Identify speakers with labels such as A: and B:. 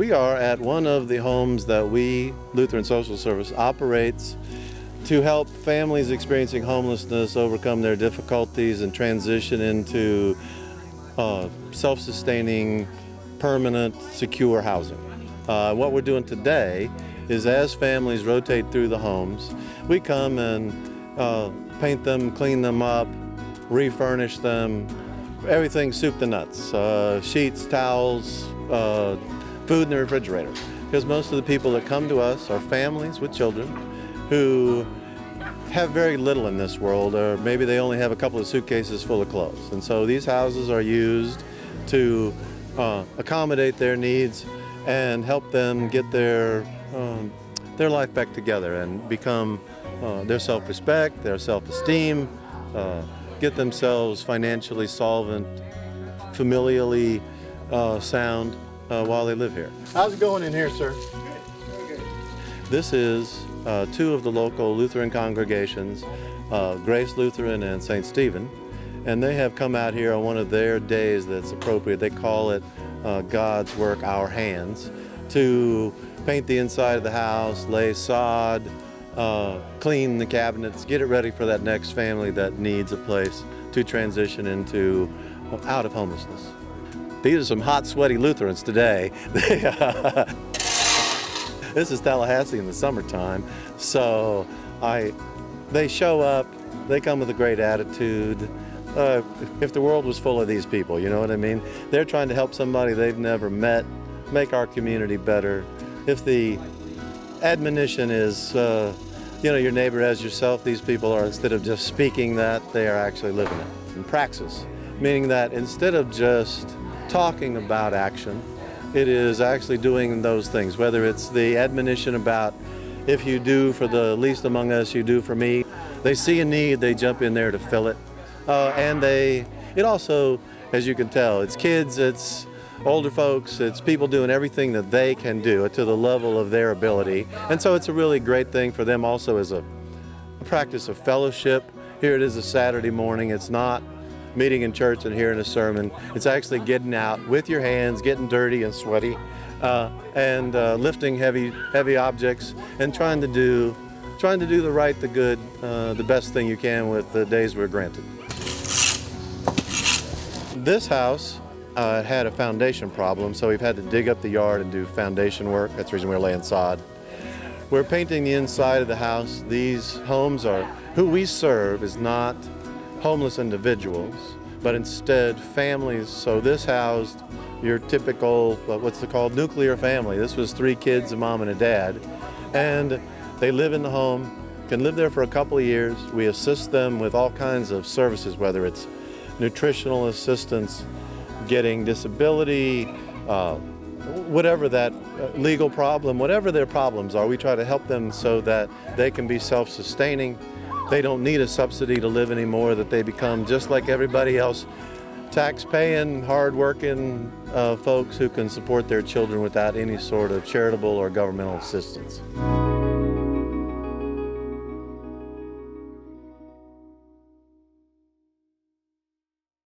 A: We are at one of the homes that we, Lutheran Social Service, operates to help families experiencing homelessness overcome their difficulties and transition into self-sustaining, permanent, secure housing. What we're doing today is, as families rotate through the homes, we come and paint them, clean them up, refurnish them, everything soup to nuts, sheets, towels, food in the refrigerator. Because most of the people that come to us are families with children who have very little in this world, or maybe they only have a couple of suitcases full of clothes. And so these houses are used to accommodate their needs and help them get their life back together and become their self-respect, their self-esteem, get themselves financially solvent, familially sound while they live here.
B: How's it going in here, sir?
C: Good.
A: This is two of the local Lutheran congregations, Grace Lutheran and St. Stephen, and they have come out here on one of their days that's appropriate. They call it God's Work, Our Hands, to paint the inside of the house, lay sod, clean the cabinets, get it ready for that next family that needs a place to transition into out of homelessness. These are some hot, sweaty Lutherans today. This is Tallahassee in the summertime, so they show up, they come with a great attitude. If the world was full of these people, you know what I mean? They're trying to help somebody they've never met, make our community better. If the admonition is, you know, your neighbor as yourself, these people are, instead of just speaking that, they are actually living it in praxis. Meaning that instead of just talking about action, it is actually doing those things, whether it's the admonition about, if you do for the least among us, you do for me. They see a need, they jump in there to fill it. And it also, as you can tell, it's kids, it's older folks, it's people doing everything that they can do to the level of their ability. And so it's a really great thing for them also as a practice of fellowship. Here it is a Saturday morning. It's not meeting in church and hearing a sermon. It's actually getting out with your hands, getting dirty and sweaty, and lifting heavy objects and trying to do the right, the good, the best thing you can with the days we're granted. This house had a foundation problem, so we've had to dig up the yard and do foundation work. That's the reason we're laying sod. We're painting the inside of the house. These homes are, who we serve is not homeless individuals, but instead families. So this housed your typical, what's it called, nuclear family. This was 3 kids, a mom and a dad, and they live in the home, can live there for a couple of years. We assist them with all kinds of services, whether it's nutritional assistance, getting disability, whatever that legal problem, whatever their problems are, we try to help them so that they can be self-sustaining. They don't need a subsidy to live anymore, that they become just like everybody else, tax-paying, hard-working folks who can support their children without any sort of charitable or governmental assistance.